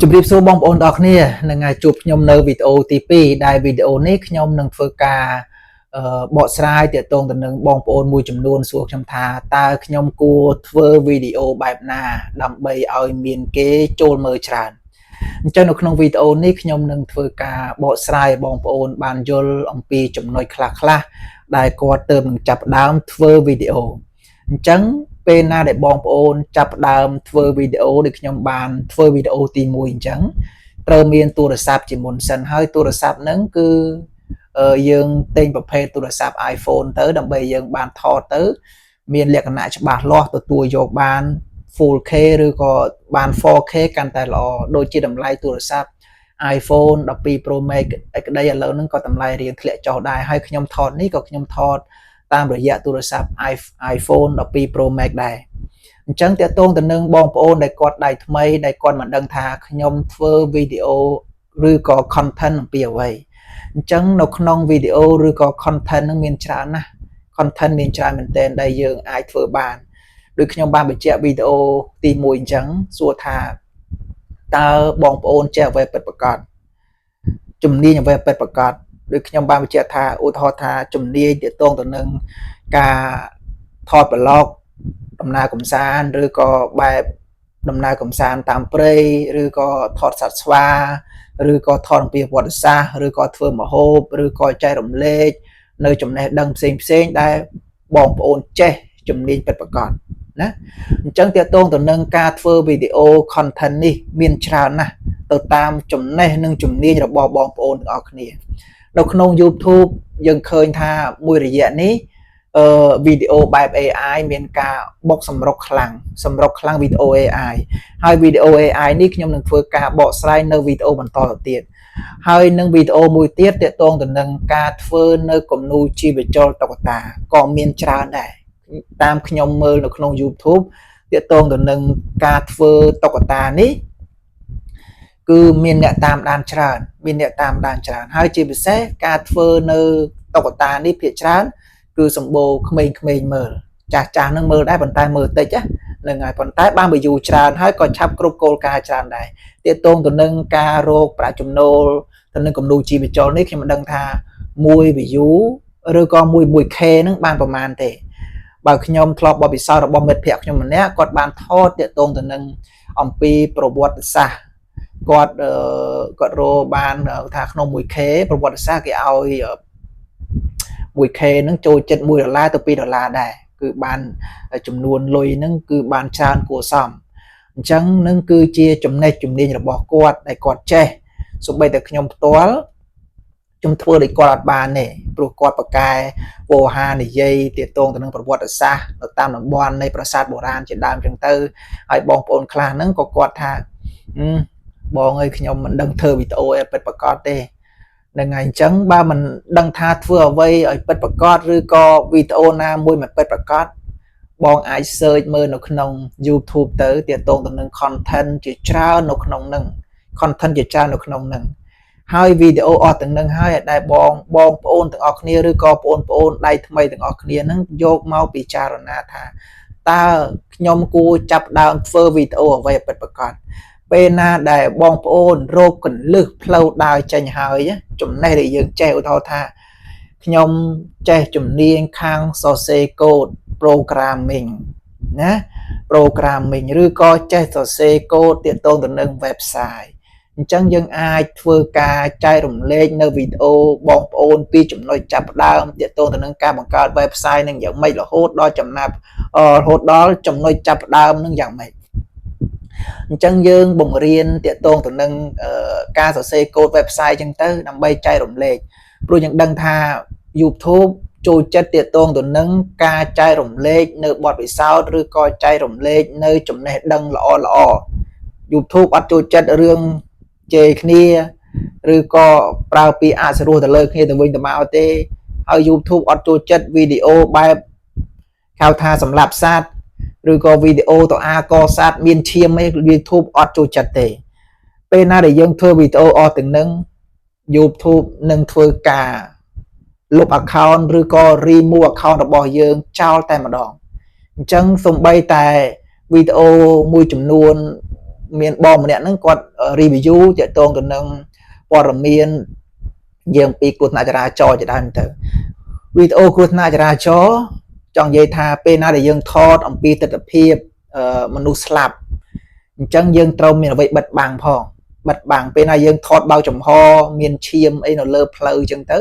ជម្រាបសួរបងប្អូនទាំងអស់គ្នានឹងថ្ងៃជួបខ្ញុំនៅវីដេអូទី2ដែលវីដេអូនេះខ្ញុំនឹងធ្វើការបកស្រាយទាក់ទងទៅនឹងបងប្អូនមួយចំនួនសួរខ្ញុំថាតើខ្ញុំគួរធ្វើវីដេអូបែបណាដើម្បីឲ្យមានគេចូលមើលច្រើនអញ្ចឹងនៅក្នុងវីដេអូនេះខ្ញុំនឹងធ្វើការបកស្រាយបងប្អូនបានយល់អំពីចំណុចខ្លះៗដែលគាត់ទើបនឹងចាប់ផ្ដើមធ្វើវីដេអូអញ្ចឹងពេលណាដែលបងប្អូនចាប់ផ្ដើមធ្វើវីដេអូដូចខ្ញុំបានធ្វើវីដេអូទី1អញ្ចឹងត្រូវមានទូរស័ព្ទជាមុនសិនហើយទូរស័ព្ទហ្នឹងគឺយើងទិញប្រភេទទូរស័ព្ទ iPhone ទៅដើម្បីយើងបានថតទៅមានលក្ខណៈច្បាស់លាស់ទទួលយកបាន Full K ឬក៏បាន 4K កាន់តែល្អដូចជាតម្លៃទូរស័ព្ទ iPhone 12 Pro Max ក្តីឥឡូវហ្នឹងក៏តម្លៃរៀងធ្លាក់ចុះដែរហើយខ្ញុំថតនេះក៏ខ្ញុំថតតាមរយៈទូរស័ព្ទ iPhone 12 Pro Max ដែរអញ្ចឹងតើតោងទៅនឹងបងប្អូនដែលគាត់ដៃថ្មីដែលគាត់មិនដឹងថាខ្ញុំធ្វើវីដេអូឬក៏ content អំពីអ្វីអញ្ចឹងនៅក្នុងវីដេអូឬក៏ content នឹងមានច្រើនណាស់ content មានច្រើនមែនទែនដែលយើងអាចធ្វើបានដូចខ្ញុំបានបញ្ជាក់វីដេអូទី1អញ្ចឹងសួរថាតើបងប្អូនចេះអ្វីពិតប្រាកដជំនាញអ្វីពិតប្រាកដដូចខ្ញុំបានបញ្ជាក់ថាឧទាហរណ៍ថាជំនាញទាក់ទងទៅនឹងការថតប្លុកដំណើរកំសាន្តឬក៏បែបដំណើរកំសាន្តតាមព្រៃឬក៏ថតសត្វស្វាឬក៏ថតអំពីប្រវត្តិសាស្ត្រឬក៏ធ្វើម្ហូបឬក៏ចែករំលែកនៅចំណេះដឹងផ្សេងដែលបងប្អូនចេះជំនាញពិតប្រាកដណាអញ្ចឹងទាក់ទងទៅនឹងការធ្វើវីដេអូ content នេះមានច្រើនណាស់ទៅតាមចំណេះនិងជំនាញរបស់បងប្អូនទាំងអស់គ្នានៅក្នុង YouTube យើងឃើញថាមួយរយៈនេះវីដេអូបែប AI មានការបុកសម្រុកខ្លាំងវីដេអូ AI ហើយវីដេអូ AI នេះខ្ញុំនឹងធ្វើការបកស្រាយនៅវីដេអូបន្តទៅទៀតហើយនឹងវីដេអូមួយទៀតទាក់ទងទៅនឹងការធ្វើនៅគំនូរជីវចលតុក្កតាក៏មានច្រើនដែរតាមខ្ញុំមើលនៅក្នុង YouTube ទាក់ទងទៅនឹងការធ្វើតុក្កតានេះគឺមានអ្នកតាមដានច្រើនហើយជាពិសេសការធ្វើនៅតុក្កតានេះភាគច្រើនគឺសម្បូរក្មេងៗមើលចាស់នឹងមើលដែរប៉ុន្តែមើលតិចហ្នឹងហើយប៉ុន្តែបាន view ច្រើនហើយក៏ឆាប់គ្រប់គោលការណ៍ច្រើនដែរទាក់ទងទៅនឹងការរកប្រាក់ចំណូលទៅនឹងគំនូរជីវចលនេះខ្ញុំមិនដឹងថា1 view ឬក៏1k ហ្នឹងបានប្រមាណទេបើខ្ញុំធ្លាប់បទពិសោធន៍របស់មិត្តភ័ក្ដិខ្ញុំម្នាក់គាត់បានថតទាក់ទងទៅនឹងអំពីប្រវត្តិសាស្ត្រគាត់រកបានថាក្នុង 1k ប្រវត្តិសាស្ត្រគេឲ្យ 1k ហ្នឹងចូលចិត្ត$1ទៅ$2ដែរគឺបានចំនួនលុយហ្នឹងគឺបានច្រើនគួរសមអញ្ចឹងនឹងគឺជាចំណេះជំនាញរបស់គាត់ដែលគាត់ចេះសូម្បីតែខ្ញុំផ្ទាល់ខ្ញុំធ្វើដូចគាត់អត់បានទេព្រោះគាត់បកកែវោហានិយាយទាក់ទងទៅនឹងប្រវត្តិសាស្ត្រនៅតាមតំបន់នៃប្រាសាទបុរាណជាដើមអញ្ចឹងទៅហើយបងប្អូនខ្លះហ្នឹងក៏គាត់ថាបងអើយខ្ញុំមិនដឹងធ្វើវីដេអូឲ្យពិតប្រាកដទេនឹងហើយអញ្ចឹងបើមិនដឹងថាធ្វើអ្វីឲ្យពិតប្រាកដឬក៏វីដេអូណាមួយមិនពិតប្រាកដបងអាច search មើលនៅក្នុង YouTube ទៅទាក់ទងទៅនឹង content ជាច្រើននៅក្នុងហ្នឹងហើយវីដេអូអស់ទាំងហ្នឹងហើយដែលបងប្អូនទាំងអស់គ្នាឬក៏បងប្អូនដៃថ្មីទាំងអស់គ្នាហ្នឹងយកមកពិចារណាថាតើខ្ញុំគួរចាប់ដើមធ្វើវីដេអូអ្វីឲ្យពិតប្រាកដពេលណាដែលបងប្អូនរកកន្លឹះផ្លូវដើរចេញហើយចំណេះដែលយើងចេះឧទាហរណ៍ថាខ្ញុំចេះជំនាញខាងសរសេរកូដ programming ណា programming ឬក៏ចេះសរសេរកូដទាក់ទងទៅនឹង website អញ្ចឹងយើងអាចធ្វើការចែករំលែកនៅវីដេអូបងប្អូនពីចំណុចចាប់ផ្ដើមទាក់ទងទៅនឹងការបង្កើត website នឹងយ៉ាងម៉េចរហូតដល់ចំណុចចាប់ផ្ដើមនឹងយ៉ាងម៉េចអញ្ចឹងយើងបង្រៀនទាក់ទងទៅនឹងការសរសេរកូដ website អញ្ចឹងទៅដើម្បីចែករំលែកព្រោះយើងដឹងថា YouTube ចូលចិត្តទាក់ទងទៅនឹងការចែករំលែកនៅបទពិសោធន៍ឬក៏ចែករំលែកនៅចំណេះដឹងល្អ YouTube អត់ចូលចិត្តរឿងជេរគ្នាឬក៏ប្រើពាក្យអសុរោះទៅលើគ្នាទៅវិញទៅមកទេហើយ YouTube អត់ចូលចិត្តវីដេអូបែបហៅថាសម្រាប់សត្វឬក៏វីដេអូទៅកសត្វមានឈាមឯង YouTube អត់ចូលចិត្តទេពេលណាដែលយើងធ្វើវីដេអូអស់ទាំងនឹង YouTube នឹងធ្វើការលុប account ឬក៏ remove account របស់យើងចោលតែម្ដងអញ្ចឹងសូម្បីតែវីដេអូមួយចំនួន មានបងម្នាក់ហ្នឹងគាត់ review ទាក់ទងទៅនឹងព័ត៌មានយើងពីគ្រោះថ្នាក់ចរាចរណ៍ជាដើមទៅវីដេអូគ្រោះថ្នាក់ចរាចរណ៍ចង់និយាយថាពេលណាដែលយើងថតអំពីទស្សនវិជ្ជាមនុស្សស្លាប់អញ្ចឹងយើងត្រូវមានអ្វីបិទបាំងផងបិទបាំងពេលណាយើងថតបើកចំហមានឈាមអីនៅលើផ្លូវអញ្ចឹងទៅ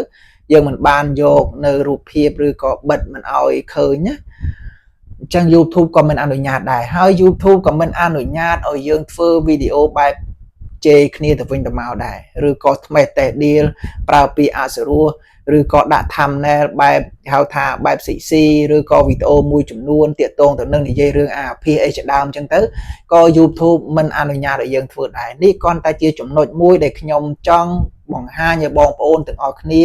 យើងមិនបានយកនៅរូបភាពឬក៏បិទមិនឲ្យឃើញណាអញ្ចឹង YouTube ក៏មិនអនុញ្ញាតដែរហើយ YouTube ក៏មិនអនុញ្ញាតឲ្យយើងធ្វើវីដេអូបែបជេរគ្នាទៅវិញទៅមកដែរឬក៏ថ្មេះតេះដៀលប្រើពាក្យអសុរោះឬក៏ដាក់ thumbnail បែបហៅថាបែប CC ឬក៏វីដេអូមួយចំនួនទាក់ទងទៅនឹងនិយាយរឿងអាភិអីជាដើមអញ្ចឹងទៅក៏ YouTube មិនអនុញ្ញាតឲ្យយើងធ្វើដែរនេះគ្រាន់តែជាចំណុចមួយដែលខ្ញុំចង់បង្ហាញឲ្យបងប្អូនទាំងអស់គ្នា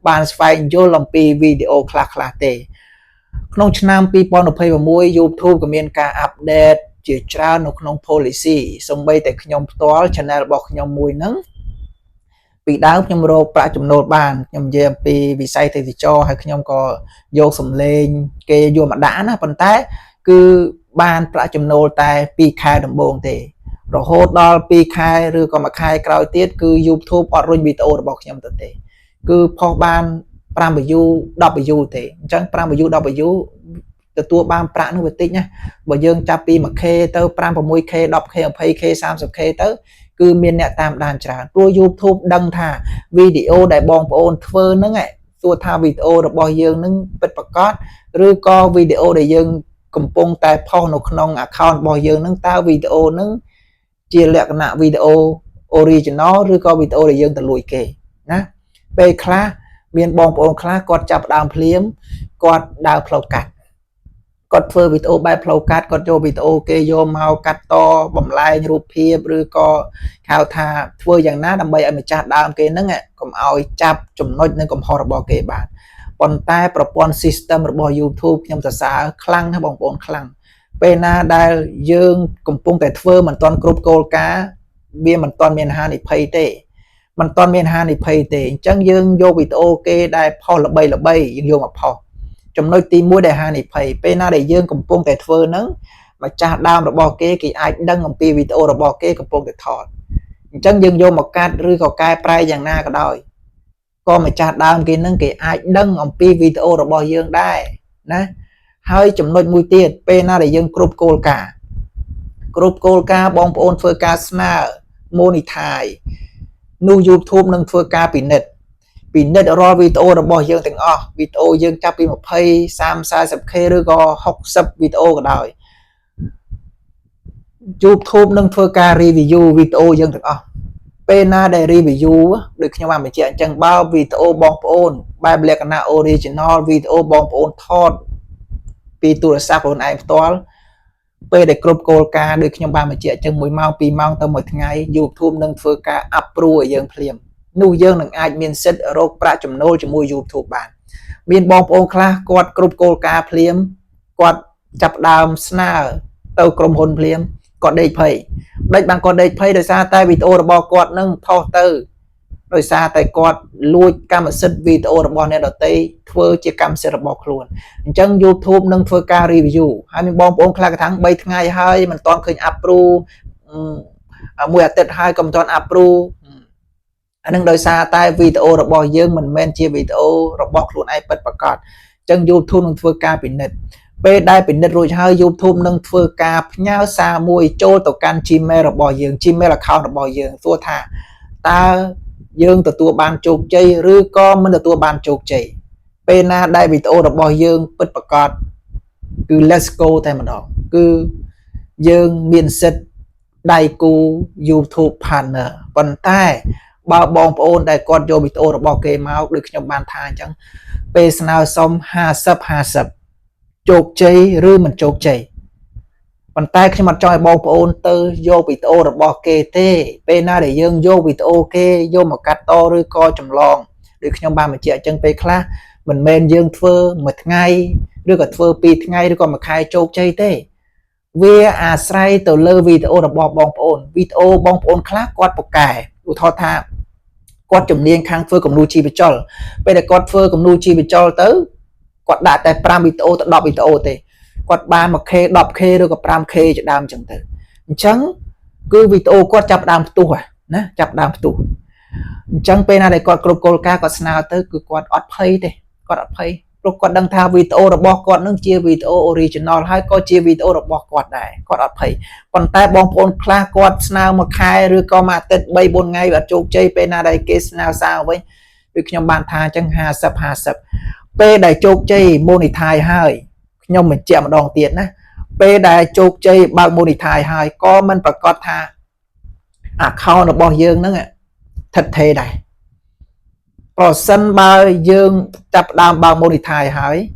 បានស្វែងយល់អំពីវីដេអូខ្លះៗទេក្នុងឆ្នាំ2026 YouTube ក៏មានការអាប់ដេតជាច្រើននៅក្នុង policy សូម្បីតែខ្ញុំផ្ទាល់ channel របស់ខ្ញុំមួយហ្នឹងពីដើមខ្ញុំរកប្រាក់ចំណូលបានខ្ញុំនិយាយអំពីវិស័យទេសចរហើយខ្ញុំក៏យកសម្លេងគេយកមកដាក់ណាប៉ុន្តែគឺបានប្រាក់ចំណូលតែ2ខែដំបូងទេរហូតដល់2ខែឬក៏1ខែក្រោយទៀតគឺ YouTube អត់រុញវីដេអូរបស់ខ្ញុំទៅទេគឺផុសបាន5 view 10 view ទេអញ្ចឹង5 view 10 view ទទួលបានប្រាក់នោះវាតិចណាបើយើងចាប់ពី 1k ទៅ 5 6k 10k 20k 30k ទៅគឺមានអ្នកតាមដានច្រើនព្រោះ YouTube ដឹងថាវីដេអូដែលបងប្អូនធ្វើហ្នឹងសួរថាវីដេអូរបស់យើងហ្នឹងពិតប្រាកដឬក៏វីដេអូដែលយើងកំពុងតែផុសនៅក្នុង account របស់យើងហ្នឹងតើវីដេអូហ្នឹងជាលក្ខណៈវីដេអូ original ឬក៏វីដេអូដែលយើងទៅលួចគេណាពេលខ្លះមានបងប្អូនខ្លះគាត់ចាប់ដើមភ្លាមគាត់ដើរផ្លូវកាត់គាត់ធ្វើវីដេអូបែបផ្លូវកាត់គាត់យកវីដេអូគេយកមកកាត់តបំលែងរូបភាពឬក៏ហៅថាធ្វើយ៉ាងណាដើម្បីឲ្យម្ចាស់ដើមគេហ្នឹងកុំឲ្យចាប់ចំណុចនៅកំហុសរបស់គេបានប៉ុន្តែប្រព័ន្ធ system របស់ YouTube ខ្ញុំសរសើរខ្លាំងណាបងប្អូនខ្លាំងពេលណាដែលយើងកំពុងតែធ្វើមិនទាន់គ្រប់គោលការណ៍វាមិនទាន់មានហានិភ័យទេមិនទាន់មានហានិភ័យទេអញ្ចឹងយើងយកវីដេអូគេដែលផុសល្បីយើងយកមកផុសចំណុចទី1ដែលហានិភ័យពេលណាដែលយើងកំពុងតែធ្វើហ្នឹងម្ចាស់ដើមរបស់គេអាចដឹងអំពីវីដេអូរបស់គេកំពុងតែថតអញ្ចឹងយើងយកមកកាត់ឬក៏កែប្រែយ៉ាងណាក៏ដោយក៏ម្ចាស់ដើមគេនឹងគេអាចដឹងអំពីវីដេអូរបស់យើងដែរណាហើយចំណុចមួយទៀតពេលណាដែលយើងគ្រប់គោលការណ៍បងប្អូនធ្វើការស្នើ monetize នោះ YouTube នឹងធ្វើការពិនិត្យរាល់វីដេអូរបស់យើងទាំងអស់វីដេអូយើងចាប់ពី20 30 40k ឬក៏60វីដេអូក៏ដោយ YouTube នឹងធ្វើការ review វីដេអូយើងទាំងអស់ពេលណាដែល review ដូចខ្ញុំបានបញ្ជាក់អញ្ចឹងបើវីដេអូបងប្អូនបែបលក្ខណៈ original វីដេអូបងប្អូនថតពីទូរស័ព្ទខ្លួនឯងផ្ទាល់ពេលដែលគ្រប់គោលការណ៍ដូចខ្ញុំបានបញ្ជាក់អញ្ចឹង1ម៉ោង2ម៉ោងទៅមួយថ្ងៃ YouTube នឹងធ្វើការ approve ឲ្យយើងភ្លាមនោះយើងនឹងអាចមានសិទ្ធិរកប្រាក់ចំណូលជាមួយ YouTube បានមានបងប្អូនខ្លះគាត់គ្រប់គោលការណ៍ភ្លាមគាត់ចាប់ដើមស្នើទៅក្រុមហ៊ុនភ្លាមគាត់ដេកភ័យបានគាត់ដេកភ័យដោយសារតែវីដេអូរបស់គាត់នឹងផុសទៅដោយសារតែគាត់លួចកម្មសិទ្ធិវីដេអូរបស់អ្នកដទៃធ្វើជាកម្មសិទ្ធិរបស់ខ្លួនអញ្ចឹង YouTube នឹងធ្វើការ review ហើយមានបងប្អូនខ្លះកថា3ថ្ងៃហើយមិនទាន់ឃើញ approve មួយអាទិត្យហើយក៏មិនទាន់ approve អានឹងដោយសារតែវីដេអូរបស់យើងមិនមែនជាវីដេអូរបស់ខ្លួនឯងពិតប្រាកដអញ្ចឹង YouTube នឹងធ្វើការពិនិត្យពេលដែលពិនិត្យរួចហើយ YouTube នឹងធ្វើការផ្ញើសារមួយចូលទៅកាន់ Gmail របស់យើង Gmail account របស់យើងសួរថាតើយើងទទួលបានជោគជ័យឬក៏មិនទទួលបានជោគជ័យពេលណាដែលវីដេអូរបស់យើងពិតប្រាកដគឺ let's go តែម្ដងគឺយើងមានសិទ្ធិដៃគូ YouTube partner ប៉ុន្តែបើបងប្អូនដែលគាត់យកវីដេអូរបស់គេមកដូចខ្ញុំបានថាអញ្ចឹងពេលស្នើសុំ50 ជោគជ័យឬមិនជោគជ័យប៉ុន្តែខ្ញុំអត់ចង់ឲ្យបងប្អូនទៅយកវីដេអូរបស់គេទេពេលណាដែលយើងយកវីដេអូគេយកមកកាត់តឬក៏ចម្លងដូចខ្ញុំបានបញ្ជាក់អញ្ចឹងពេលខ្លះមិនមែនយើងធ្វើមួយថ្ងៃឬក៏ធ្វើ2ថ្ងៃឬក៏មួយខែជោគជ័យទេវាអាស្រ័យទៅលើវីដេអូរបស់បងប្អូនវីដេអូបងប្អូនខ្លះគាត់ពូកែឧទាហរណ៍ថាគាត់ជំនាញខាងធ្វើគំនូរជីវចលពេលដែលគាត់ធ្វើគំនូរជីវចលទៅគាត់ដាក់តែ5វីដេអូទៅ10វីដេអូទេគាត់បាន 1k 10k ឬក៏ 5k ជាដើមអញ្ចឹងទៅអញ្ចឹង cứ video quạt chập đam tu à nè chập đam tu chẳng bên này quạt cột cột ca quạt nào tới cứ quạt ọt pay đây quạt ọt pay rồi quạt đăng thao video rồi bỏ quạt nâng chia video original hay có chia video rồi bỏ quạt này quạt ọt pay còn tai bong bồn class quạt nào mà khai rồi có mà tết bay bồn ngay và chụp chơi bên này cái nào sao với việc nhom bàn thà chẳng hà sập pe đại chụp chơi monetize hai nhom mình chạm đòn tiền á pe đại chụp chơi bao monetize hai có mình phải có tha account nó bao dương nữa thật thề này có sân bao dương chập đam bao monetize hai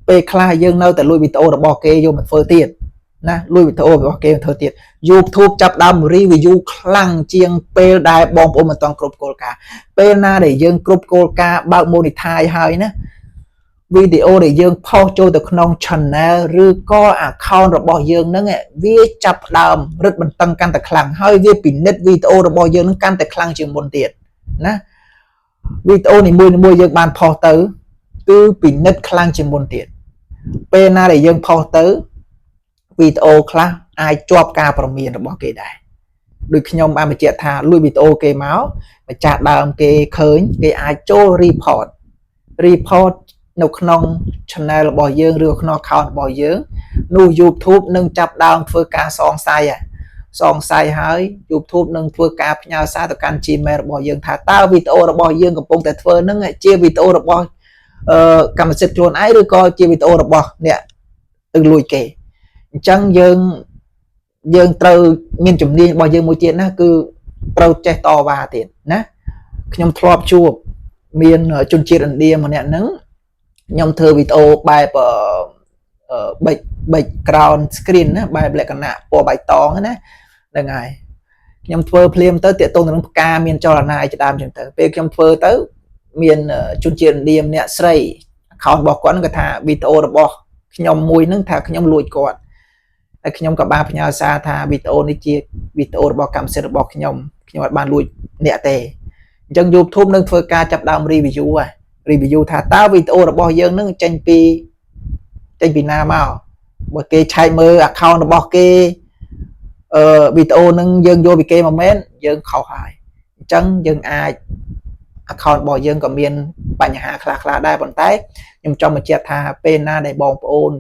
pe khai dương nơi tại lui video nó bỏ kê vô mình phơi tiền nè lui video bỏ kê thơ tiền YouTube chập đam review khăng chiêng pe đại bong ôm mình toàn group call cả pe na để dương group call cả bao monetize hai nè video để dương post cho từ nông channelឬក៏ account របស់យើងហ្នឹងវាចាប់ដើមរឹតបន្តឹងកាន់តែខ្លាំងហើយវាពិនិត្យវីដេអូរបស់យើងហ្នឹងកាន់តែខ្លាំងជាងមុនទៀតណាវីដេអូនីមួយៗយើងបាន post ទៅគឺពិនិត្យខ្លាំងជាងមុនទៀតពេលណាដែលយើង post ទៅវីដេអូខ្លះអាចជាប់ការព្រមានរបស់គេដែរដូចខ្ញុំបានបញ្ជាក់ថាលួចវីដេអូគេមកម្ចាស់ដើមគេឃើញគេអាចចូល report នៅក្នុង channel របស់យើងឬក្នុង account របស់យើងនោះ YouTube នឹងចាប់ដើមធ្វើការសងស័យហើយ YouTube នឹងធ្វើការផ្ញើសារទៅកាន់ Gmail របស់យើងថាតើវីដេអូរបស់យើងកំពុងតែធ្វើនឹងជាវីដេអូរបស់កម្មសិទ្ធិខ្លួនឯងឬក៏ជាវីដេអូរបស់អ្នកទៅលួចគេអញ្ចឹងយើងត្រូវមានជំនាញរបស់យើងមួយទៀតណាគឺត្រូវចេះតវ៉ាទៀតណាខ្ញុំធ្លាប់ជួបមានជនជាតិឥណ្ឌាម្នាក់ហ្នឹងខ្ញុំធ្វើវីដេអូបែបbackground screen ណាបែបលក្ខណៈពណ៌បៃតងណាហ្នឹងហើយខ្ញុំធ្វើភ្លាមទៅតាក់ទងនឹងផ្កាមានចលនាជាដើមចឹងទៅពេលខ្ញុំធ្វើទៅមានជនជាតិឥណ្ឌាម្នាក់ស្រី account របស់គាត់គាត់ថាវីដេអូរបស់ខ្ញុំមួយហ្នឹងថាខ្ញុំលួចគាត់ហើយខ្ញុំក៏បានផ្ញើសារថាវីដេអូនេះជាវីដេអូរបស់កម្មសិទ្ធិរបស់ខ្ញុំអត់បានលួចអ្នកទេអញ្ចឹង YouTube នឹងធ្វើការចាប់ដើម review ថាតើវីដេអូរបស់យើងនឹងចេញពីណាមកបើគេឆែកមើល account របស់គេវីដេអូនឹងយើងយកពីគេមកមែនយើងខុសហើយអញ្ចឹងយើងអាច account របស់យើងក៏មានបញ្ហាខ្លះដែរប៉ុន្តែខ្ញុំចង់បញ្ជាក់ថាពេលណាដែលបងប្អូន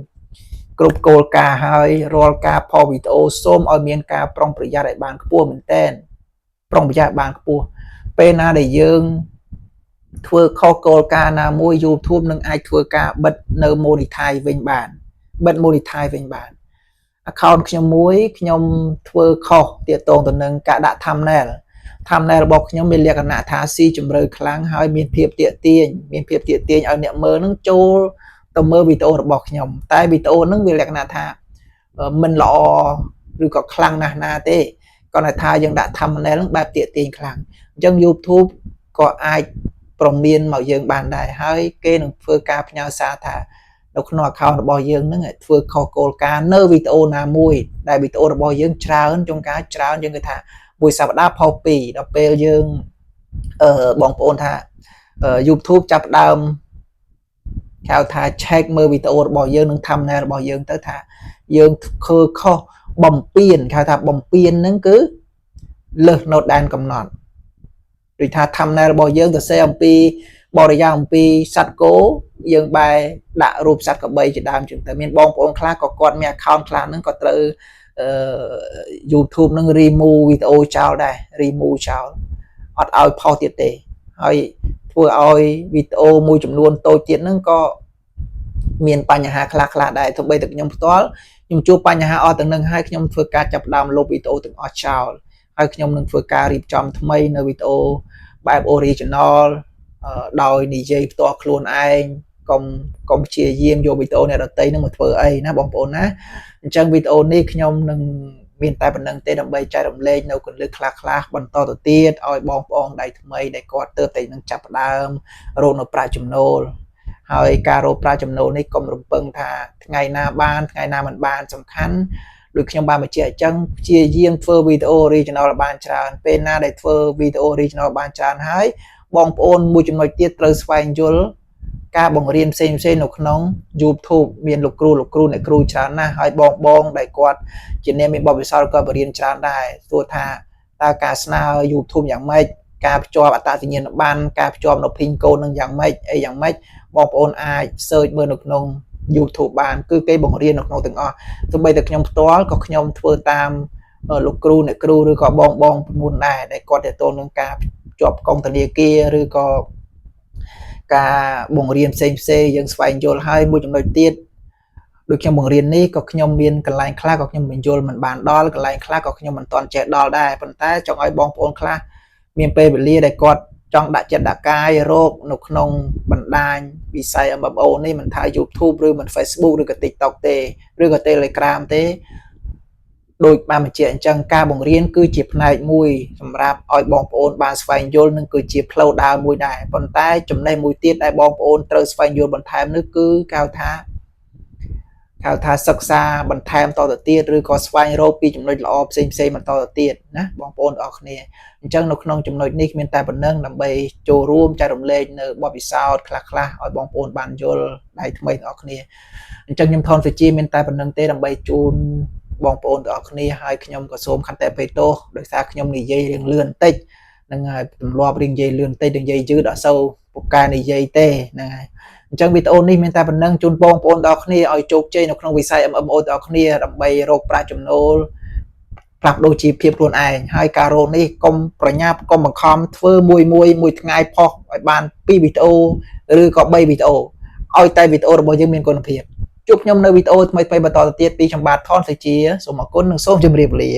គ្រប់គោលការណ៍ហើយរាល់ការផុសវីដេអូសូមឲ្យមានការប្រុងប្រយ័ត្នឲ្យបានខ្ពស់មែនតើប្រុងប្រយ័ត្នបានខ្ពស់ពេលណាដែលយើងធ្វើខុសគោលការណ៍ណាមួយ YouTube នឹងអាចធ្វើការបិទនៅ monetize វិញបានបិទ monetize វិញបាន account ខ្ញុំមួយខ្ញុំធ្វើខុសទាក់ទងទៅនឹងការដាក់ thumbnail របស់ខ្ញុំមានលក្ខណៈថាស៊ីជម្រៅខ្លាំងហើយមានភាពទាក់ទាញឲ្យអ្នកមើលនឹងចូលទៅមើលវីដេអូរបស់ខ្ញុំតែវីដេអូហ្នឹងវាលក្ខណៈថាមិនល្អឬក៏ខ្លាំងណាស់ណាទេគាត់ថាយើងដាក់ thumbnail ហ្នឹងបែបទាក់ទាញខ្លាំងអញ្ចឹង YouTube ក៏អាចព្រមានមកយើងបានដែរហើយគេនឹងធ្វើការផ្ញើសារថានៅក្នុង account របស់យើងហ្នឹងធ្វើខុសគោលការណ៍នៅវីដេអូណាមួយដែលវីដេអូរបស់យើងច្រើនចុងការច្រើនយើងគេថាមួយសប្តាហ៍ផុសពីរដល់ពេលយើងបងប្អូនថា YouTube ចាប់ដើមហៅថា check មើលវីដេអូរបស់យើងនឹង thumbnail របស់យើងទៅថាយើងធ្វើខុសបំពេញគេថាបំពេញហ្នឹងគឺលើសនៅដែនកំណត់ដូចថា thumbnail របស់យើងទៅសេអំពីបរិយាអំពីសត្វគោយើងបែរដាក់រូបសត្វកបីជាដើមចឹងទៅមានបងប្អូនខ្លះក៏គាត់មាន account ខ្លះហ្នឹងក៏ត្រូវYouTube នឹង remove វីដេអូចោលដែរ remove ចោលអត់ឲ្យផុសទៀតទេហើយធ្វើឲ្យវីដេអូមួយចំនួនតូចទៀតហ្នឹងក៏មានបញ្ហាខ្លះដែរទោះបីតែខ្ញុំផ្ទាល់ខ្ញុំជួបបញ្ហាអស់ទាំងនឹងហើយខ្ញុំធ្វើការចាប់ផ្ដើមលុបវីដេអូទាំងអស់ចោលហើយខ្ញុំនឹងធ្វើការរៀបចំថ្មីនៅវីដេអូបែប original ដោយនិយាយផ្ទាល់ខ្លួនឯងកុំព្យាយាមយកវីដេអូអ្នកដទៃនឹងមកធ្វើអីណាបងប្អូនណាអញ្ចឹងវីដេអូនេះខ្ញុំនឹងមានតែប៉ុណ្្នឹងទេដើម្បីចែករំលែកនៅគន្លឹះខ្លះបន្តទៅទៀតឲ្យបងប្អូនដៃថ្មីដែលគាត់ទើបតែនឹងចាប់ផ្ដើមរកនៅប្រាក់ចំណូលហើយការរកប្រាក់ចំណូលនេះកុំរំពឹងថាថ្ងៃណាបានថ្ងៃណាមិនបានសំខាន់ដូចខ្ញុំបានបញ្ជាក់អញ្ចឹងព្យាយាមធ្វើវីដេអូ original បានច្រើនពេលណាដែលធ្វើវីដេអូ original បានច្រើនហើយបងប្អូនមួយចំណុចទៀតត្រូវស្វែងយល់ ការបង្រៀនផ្សេងៗនៅក្នុង YouTube មានលោកគ្រូអ្នកគ្រូច្រើនណាស់ហើយបងដែលគាត់ជាអ្នកមានបទពិសោធន៍ក៏បរៀនច្រើនដែរទោះថាតើការស្នើ YouTube យ៉ាងម៉េចការភ្ជាប់អត្តសញ្ញាណប័ណ្ណការភ្ជាប់នៅ PIN code នឹងយ៉ាងម៉េចអីយ៉ាងម៉េចបងប្អូនអាច search មើលនៅក្នុង YouTube បានគឺគេបង្រៀននៅក្នុងទាំងអស់ទោះបីតែខ្ញុំផ្ទាល់ក៏ខ្ញុំធ្វើតាមលោកគ្រូអ្នកគ្រូឬក៏បងមុនដែរដែលគាត់ទាក់ទងនឹងការជាប់កងធនាគារឬក៏ការបង្រៀនផ្សេងយើងស្វែងយល់ហើយមួយចំណុចទៀតដូចខ្ញុំបង្រៀននេះក៏ខ្ញុំមានកន្លែងខ្លះក៏ខ្ញុំបញ្យល់មិនបានដល់កន្លែងខ្លះក៏ខ្ញុំមិនទាន់ចេះដល់ដែរប៉ុន្តែចង់ឲ្យបងប្អូនខ្លះមានពេលវេលាដែលគាត់ចង់ដាក់ចិត្តដាក់កាយរកនៅក្នុងបណ្ដាញវិស័យ MMO នេះមិនថា YouTube ឬមិន Facebook ឬក៏ TikTok ទេឬក៏ Telegram ទេដោយបានបញ្ជាក់អញ្ចឹងការបង្រៀនគឺជាផ្នែកមួយសម្រាប់ឲ្យបងប្អូនបានស្វែងយល់នឹងគឺជាផ្លូវដើរមួយដែរប៉ុន្តែចំណេះមួយទៀតដែលបងប្អូនត្រូវស្វែងយល់បន្ថែមនោះគឺគេហៅថាសិក្សាបន្ថែមតទៅទៀតឬក៏ស្វែងរកពីចំណុចល្អផ្សេងបន្តទៅទៀតណាបងប្អូនទាំងអស់គ្នាអញ្ចឹងនៅក្នុងចំណុចនេះមានតែប៉ុណ្្នឹងដើម្បីចូលរួមចែករំលែកនៅបទពិសោធន៍ខ្លះៗឲ្យបងប្អូនបានយល់ដៃថ្មីទាំងអស់គ្នាអញ្ចឹងខ្ញុំថនសុជាមានតែប៉ុណ្្នឹងទេដើម្បីជូនបងប្អូនទាំងអស់គ្នាហើយខ្ញុំក៏សូមខន្តីអភ័យទោសដោយសារខ្ញុំនិយាយរៀងលឿនបន្តិចហ្នឹងហើយទម្លាប់រៀងនិយាយលឿនបន្តិចនិយាយយឺតអត់សូវពូកែនិយាយទេហ្នឹងហើយអញ្ចឹងវីដេអូនេះមានតែប៉ុណ្្នឹងជូនបងប្អូនទាំងអស់គ្នាឲ្យជោគជ័យនៅក្នុងវិស័យ MMO ទាំងអស់គ្នាដើម្បីរកប្រាក់ចំណូលផ្លាស់ប្ដូរជីវភាពខ្លួនឯងហើយការរកនេះកុំប្រញាប់កុំបង្ខំធ្វើមួយថ្ងៃផុសឲ្យបាន2វីដេអូឬក៏3វីដេអូឲ្យតែវីដេអូរបស់យើងមានគុណភាពជួបខ្ញុំនៅវីដេអូថ្មីៗបន្តទៅទៀតពីខ្ញុំបាទថនសេជាសូមអរគុណនិងសូមជម្រាបលា